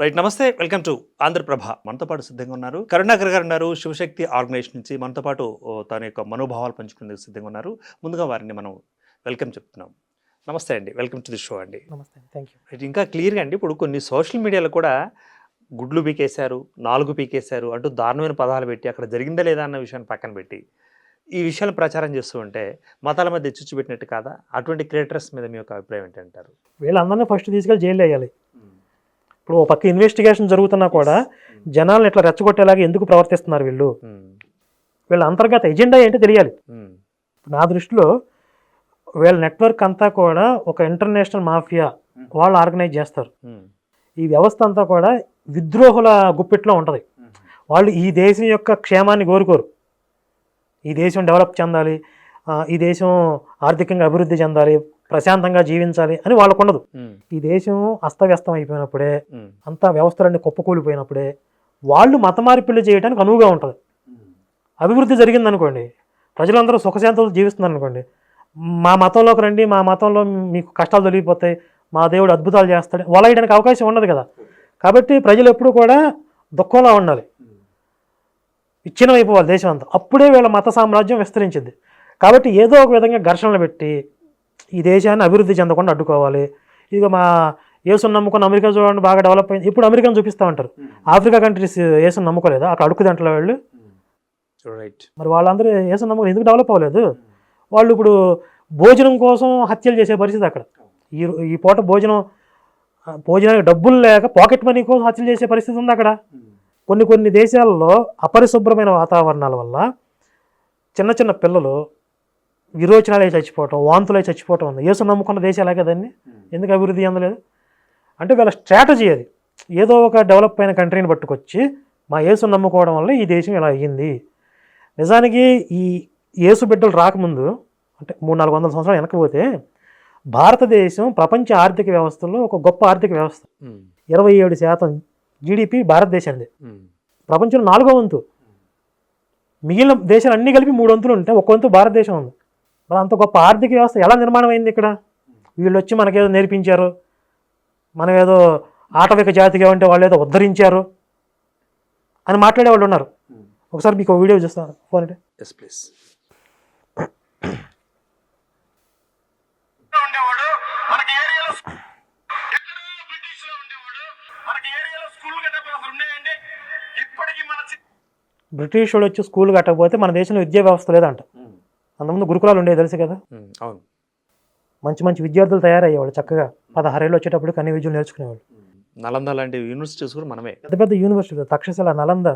Right. నమస్తే, welcome to Andhraprabha. మనతో పాటు సిద్ధంగా ఉన్నారు కరుణాకర్ గారు ఉన్నారు. శివశక్తి ఆర్గనైజేషన్ నుంచి మనతో పాటు తన యొక్క మనోభావాలు పంచుకునేందుకు సిద్ధంగా ఉన్నారు. ముందుగా వారిని మనం వెల్కమ్ చెప్తున్నాం. నమస్తే అండి, వెల్కమ్ టు ది షో అండి. నమస్తే, థ్యాంక్ యూ. రైట్, ఇంకా క్లియర్గా అండి, ఇప్పుడు కొన్ని సోషల్ మీడియాలో కూడా గుడ్లు పీకేశారు, నాలుగు పీకేశారు అంటూ దారుణమైన పదాలు పెట్టి అక్కడ జరిగిందా లేదా అన్న విషయాన్ని పక్కన పెట్టి ఈ విషయాలు ప్రచారం చేస్తూ ఉంటే మతాల మధ్య చిచ్చు పెట్టినట్టు కాదా? అటువంటి క్రియేటర్స్ మీద మీ యొక్క అభిప్రాయం ఏంటంటారు? వీళ్ళందరినీ ఫస్ట్ తీసుకెళ్ళి జైలు వేయాలి. ఇప్పుడు ఓ పక్క ఇన్వెస్టిగేషన్ జరుగుతున్నా కూడా జనాలను ఇట్లా రెచ్చగొట్టేలాగా ఎందుకు ప్రవర్తిస్తున్నారు వీళ్ళు? వీళ్ళ అంతర్గత ఎజెండా ఏంటో తెలియాలి. నా దృష్టిలో వీళ్ళ నెట్వర్క్ అంతా కూడా ఒక ఇంటర్నేషనల్ మాఫియా వాళ్ళు ఆర్గనైజ్ చేస్తారు. ఈ వ్యవస్థ అంతా కూడా విద్రోహుల గుప్పిట్లో ఉంటుంది. వాళ్ళు ఈ దేశం యొక్క క్షేమాన్ని కోరుకోరు. ఈ దేశం డెవలప్ చెందాలి, ఈ దేశం ఆర్థికంగా అభివృద్ధి చెందాలి, ప్రశాంతంగా జీవించాలి అని వాళ్ళకు ఉండదు. ఈ దేశం అస్తవ్యస్తం అయిపోయినప్పుడే, అంతా వ్యవస్థలన్నీ కుప్పకూలిపోయినప్పుడే వాళ్ళు మత మార్పిళ్ళు చేయడానికి అనువుగా ఉంటుంది. అభివృద్ధి జరిగిందనుకోండి, ప్రజలందరూ సుఖశాంతులు జీవిస్తున్నారు అనుకోండి, మా మతంలోకి రండి, మా మతంలో మీకు కష్టాలు తొలగిపోతాయి, మా దేవుడు అద్భుతాలు చేస్తాడు, వలయడానికి అవకాశం ఉండదు కదా. కాబట్టి ప్రజలు ఎప్పుడు కూడా దుఃఖంలో ఉండాలి, విచ్ఛిన్నం అయిపోవాలి దేశం అంతా. అప్పుడే వీళ్ళ మత సామ్రాజ్యం విస్తరించింది. కాబట్టి ఏదో ఒక విధంగా ఘర్షణలు పెట్టి ఈ దేశాన్ని అభివృద్ధి చెందకుండా అడ్డుకోవాలి. ఇక మా యేసుని నమ్ముకున్న అమెరికా చూడండి బాగా డెవలప్ అయింది, ఇప్పుడు అమెరికాను చూపిస్తూ ఉంటారు. ఆఫ్రికా కంట్రీస్ యేసుని నమ్ముకోలేదు, అక్కడ అడుక్కుదంటలో వాళ్ళు. మరి వాళ్ళందరూ యేసుని నమ్ముకుని ఎందుకు డెవలప్ అవ్వలేదు? వాళ్ళు ఇప్పుడు భోజనం కోసం హత్యలు చేసే పరిస్థితి అక్కడ. ఈ పూట భోజనానికి డబ్బులు లేక పాకెట్ మనీ కోసం హత్యలు చేసే పరిస్థితి ఉంది అక్కడ. కొన్ని దేశాల్లో అపరిశుభ్రమైన వాతావరణాల వల్ల చిన్న చిన్న పిల్లలు విరోచనాలే చచ్చిపోవటం, వాంతులై చచ్చిపోవటం ఉంది. యేసు నమ్ముకున్న దేశాలే కదండి, ఎందుకు అభివృద్ధి చెందలేదు? అంటే వీళ్ళ స్ట్రాటజీ అది. ఏదో ఒక డెవలప్ అయిన కంట్రీని పట్టుకొచ్చి మా యేసు నమ్ముకోవడం వల్ల ఈ దేశం ఇలా అయ్యింది. నిజానికి ఈ యేసు బిడ్డలు రాకముందు, అంటే 300-400 సంవత్సరాలు వెనకపోతే, భారతదేశం ప్రపంచ ఆర్థిక వ్యవస్థలో ఒక గొప్ప ఆర్థిక వ్యవస్థ. 27% జీడిపి భారతదేశానికి. ప్రపంచంలో 4వ వంతు. మిగిలిన దేశాలు అన్నీ కలిపి 3 వంతులు ఉంటే 1 వంతు భారతదేశం ఉంది. మరి అంత గొప్ప ఆర్థిక వ్యవస్థ ఎలా నిర్మాణం అయింది ఇక్కడ? వీళ్ళు వచ్చి మనకేదో నేర్పించారు, మనం ఏదో ఆటవిక జాతిగా ఉంటే వాళ్ళు ఏదో ఉద్ధరించారు అని మాట్లాడే వాళ్ళు ఉన్నారు. ఒకసారి మీకు వీడియో చూస్తాను, ఫోన్ అంటే. Yes please. బ్రిటిష్ వాడు వచ్చి స్కూల్ కట్టకపోతే మన దేశంలో విద్యా వ్యవస్థ లేదంట. అంతకుముందు గురుకులాలు ఉండేవి తెలుసు కదా. అవును. మంచి మంచి విద్యార్థులు తయారయ్యేవాళ్ళు, చక్కగా 16 ఏళ్ళు వచ్చేటప్పుడు అన్ని విద్యలు నేర్చుకునేవాళ్ళు. నలంద లాంటి యూనివర్సిటీస్ కూడా మనమే. పెద్ద పెద్ద యూనివర్సిటీలు, తక్షశిల, నలంద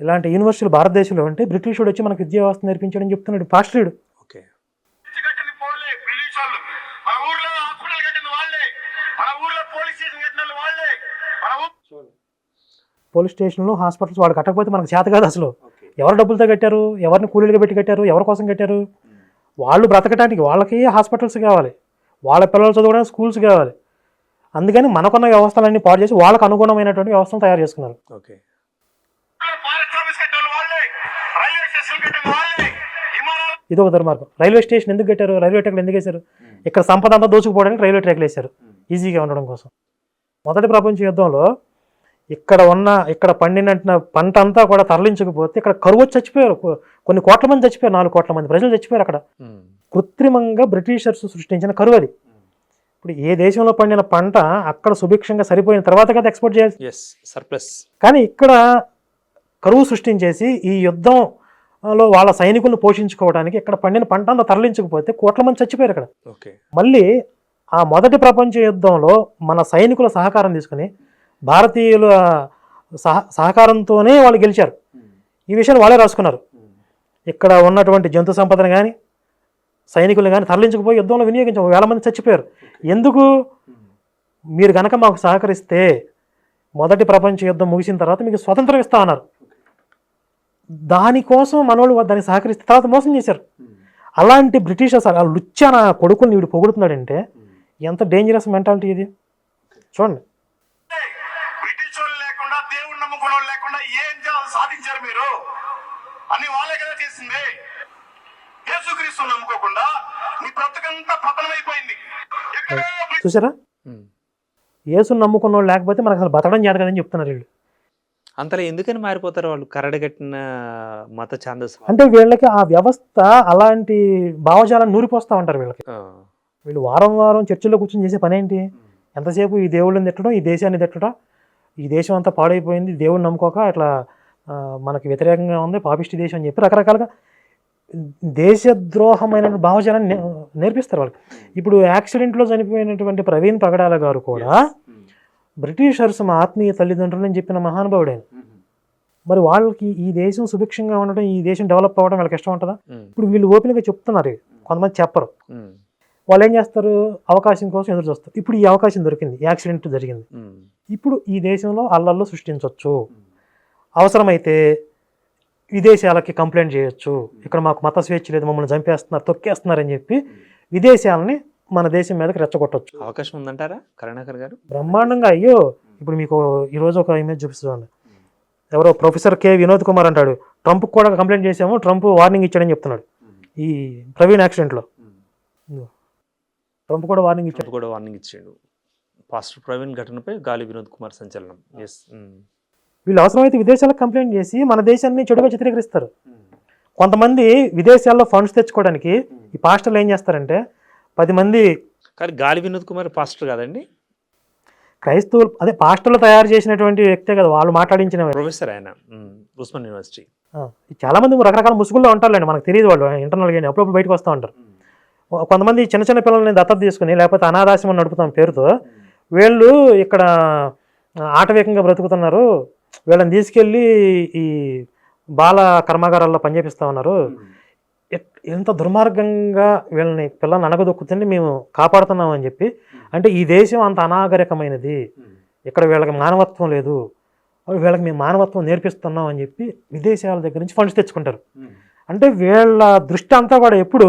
ఇలాంటి యూనివర్సిటీలు భారతదేశంలో ఉంటే బ్రిటిష్ వాడు వచ్చి మనకు విద్యా వ్యవస్థ నేర్పించాడని చెప్తున్నాడు పాస్టరీడు. ఓకే. పోలీస్ స్టేషన్లు, హాస్పిటల్స్ వాడు కట్టకపోతే మనకు చేత కాదు అసలు. ఎవరు డబ్బులతో కట్టారు, ఎవరిని కూలీలుగా పెట్టి కట్టారు, ఎవరి కోసం కట్టారు? వాళ్ళు బ్రతకడానికి వాళ్ళకి హాస్పిటల్స్ కావాలి, వాళ్ళ పిల్లలు చదువుకోవడానికి స్కూల్స్ కావాలి. అందుకని మనకున్న వ్యవస్థలన్నీ పాడు చేసి వాళ్ళకు అనుగుణమైనటువంటి వ్యవస్థను తయారు చేసుకున్నారు. ఓకే. ఇది ఒక దుర్మార్గం. రైల్వే స్టేషన్ ఎందుకు కట్టారు? రైల్వే ట్రాక్లు ఎందుకు వేశారు? ఇక్కడ సంపద అంతా దోచుకుపోవడానికి రైల్వే ట్రాక్లు వేశారు, ఈజీగా ఉండడం కోసం. మొదటి ప్రపంచ యుద్ధంలో ఇక్కడ పండిన పంట అంతా కూడా తరలించకపోతే ఇక్కడ కరువు చచ్చిపోయారు. కొన్ని కోట్ల మంది చచ్చిపోయారు, 4 కోట్ల మంది ప్రజలు చచ్చిపోయారు అక్కడ. కృత్రిమంగా బ్రిటిషర్స్ సృష్టించిన కరువు అది. ఇప్పుడు ఏ దేశంలో పండిన పంట అక్కడ సుభిక్షంగా సరిపోయిన తర్వాత కదా ఎక్స్పోర్ట్ చేయాలి, సర్ప్లస్. కానీ ఇక్కడ కరువు సృష్టించేసి ఈ యుద్ధంలో వాళ్ళ సైనికులను పోషించుకోవడానికి ఇక్కడ పండిన పంట అంతా తరలించకపోతే కోట్ల మంది చచ్చిపోయారు అక్కడ. మళ్ళీ ఆ మొదటి ప్రపంచ యుద్ధంలో మన సైనికుల సహకారం తీసుకుని భారతీయుల సహకారంతోనే వాళ్ళు గెలిచారు. ఈ విషయాన్ని వాళ్ళే రాసుకున్నారు. ఇక్కడ ఉన్నటువంటి జంతు సంపదను కానీ సైనికులను కానీ తరలించకపోయి యుద్ధంలో వినియోగించారు, 1000 మంది చచ్చిపోయారు. ఎందుకు? మీరు కనుక మాకు సహకరిస్తే మొదటి ప్రపంచ యుద్ధం ముగిసిన తర్వాత మీకు స్వతంత్రం ఇస్తా అన్నారు. దానికోసం మనోళ్ళు దాన్ని సహకరిస్తే తర్వాత మోసం చేశారు. అలాంటి బ్రిటిషర్స్ లుచ్చా నా కొడుకుని వీడు పొగుడుతున్నాడంటే ఎంత డేంజరస్ మెంటాలిటీ ఇది చూడండి. సాధించారు మీరు అని వాళ్ళే కదా చేసింది. యేసుక్రీస్తు నమ్ముకోకుండా నీ బ్రతుకంతా పతనమైపోయింది. చూసారా? యేసుని నమ్ముకున్న వాళ్ళు లేకపోతే మనకు అసలు బతకడం చేత కదని చెప్తున్నారు వీళ్ళు. అంతలో ఎందుకని మారిపోతారు వాళ్ళు కరడుగట్టిన మత ఛాందస్? అంటే వీళ్ళకి ఆ వ్యవస్థ అలాంటి భావజాలను నూరిపోస్తూ ఉంటారు వీళ్ళకి. వీళ్ళు వారం వారం చర్చిలో కూర్చొని చేసే పని ఏంటి? ఎంతసేపు ఈ దేవుళ్ళని తిట్టడం, ఈ దేశాన్ని తిట్టడం, ఈ దేశం అంతా పాడైపోయింది, దేవుడిని నమ్ముకోక ఇట్లా మనకి వ్యతిరేకంగా ఉంది, పాపిష్టి దేశం అని చెప్పి రకరకాలుగా దేశద్రోహమైన భావజాలాన్ని నేర్పిస్తారు వాళ్ళకి. ఇప్పుడు యాక్సిడెంట్లో చనిపోయినటువంటి ప్రవీణ్ పగడాల గారు కూడా బ్రిటిషర్స్ మా ఆత్మీయ తల్లిదండ్రులని చెప్పిన మహానుభావుడే. మరి వాళ్ళకి ఈ దేశం సుభిక్షంగా ఉండడం, ఈ దేశం డెవలప్ అవ్వడం వాళ్ళకి ఇష్టం ఉంటుందా? ఇప్పుడు వీళ్ళు ఓపెన్గా చెప్తున్నారు, కొంతమంది చెప్పరు. వాళ్ళు ఏం చేస్తారు? అవకాశం కోసం ఎదురు చూస్తారు. ఇప్పుడు ఈ అవకాశం దొరికింది, యాక్సిడెంట్ జరిగింది, ఇప్పుడు ఈ దేశంలో అల్లర్లు సృష్టించవచ్చు, అవసరమైతే విదేశాలకి కంప్లైంట్ చేయొచ్చు, ఇక్కడ మాకు మత స్వేచ్ఛ లేదు, మమ్మల్ని చంపేస్తున్నారు, తొక్కేస్తున్నారని చెప్పి విదేశాలని మన దేశం మీదకి రెచ్చగొట్టవచ్చు. అవకాశం ఉందంటారా కరుణాకర్ గారు? బ్రహ్మాండంగా. అయ్యో, ఇప్పుడు మీకు ఈరోజు ఒక ఇమేజ్ చూపిస్తుంది. ఎవరో ప్రొఫెసర్ కే వినోద్ కుమార్ అంటాడు, ట్రంప్ కూడా కంప్లైంట్ చేసాము, ట్రంప్ వార్నింగ్ ఇచ్చాడని చెప్తున్నాడు. ఈ ప్రవీణ్ యాక్సిడెంట్లో ట్రంప్ కూడా వార్నింగ్ ఇచ్చాడు. పాస్టర్ ప్రవీణ్ ఘటనపై గాలి వినోద్ కుమార్ సంచలనం. ఎస్, వీళ్ళు అవసరమైతే విదేశాలకు కంప్లైంట్ చేసి మన దేశాన్ని చెడుగా చిత్రీకరిస్తారు. కొంతమంది విదేశాల్లో ఫండ్స్ తెచ్చుకోవడానికి ఈ పాస్టర్లు ఏం చేస్తారంటే 10 మంది, కానీ గాలి వినోద్ కుమార్ పాస్టర్ కాదండి, క్రైస్తవులు అదే పాస్టర్లు తయారు చేసినటువంటి వ్యక్తే కదా, వాళ్ళు మాట్లాడించిన ప్రొఫెసర్ ఆయన, ఉస్మాన్ యూనివర్సిటీ. చాలా మంది రకరకాల ముసుగుల్లో ఉంటారులేండి, మనకు తెలియదు, వాళ్ళు ఇంటర్నల్గా అప్పుడప్పుడు బయటకు వస్తూ ఉంటారు. కొంతమంది చిన్న చిన్న పిల్లల్ని దత్తత తీసుకుని లేకపోతే అనాథాశ్రమం నడుపుతాం పేరుతో వీళ్ళు ఇక్కడ ఆటవికంగా బ్రతుకుతున్నారు, వీళ్ళని తీసుకెళ్ళి ఈ బాల కర్మాగారాల్లో పనిచేపిస్తూ ఉన్నారు, ఎంత దుర్మార్గంగా వీళ్ళని పిల్లల్ని అనగదొక్కుతుంటే మేము కాపాడుతున్నాం అని చెప్పి. అంటే ఈ దేశం అంత అనాగరికమైనది, ఇక్కడ వీళ్ళకి మానవత్వం లేదు, వీళ్ళకి మేము మానవత్వం నేర్పిస్తున్నాం అని చెప్పి విదేశాల దగ్గర నుంచి ఫండ్స్ తెచ్చుకుంటారు. అంటే వీళ్ళ దృష్టి అంతా కూడా ఎప్పుడు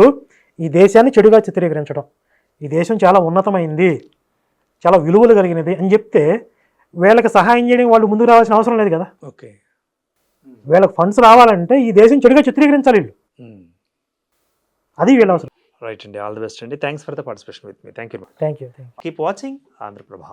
ఈ దేశాన్ని చెడుగా చిత్రీకరించడం, ఈ దేశం చాలా ఉన్నతమైంది, చాలా విలువలు కలిగినది అని చెప్తే వీళ్ళకి సహాయం చేయడానికి వాళ్ళు ముందుకు రావాల్సిన అవసరం లేదు కదా. ఓకే, వీళ్ళకి ఫండ్స్ రావాలంటే ఈ దేశం చెడుగా చిత్రీకరించాలి వీళ్ళు, అది వీళ్ళ అవసరం. రైట్ అండి, ఆల్ ది బెస్ట్ అండి, thanks for the participation with me. Thank you. Thank you. Keep watching Andhraprabha.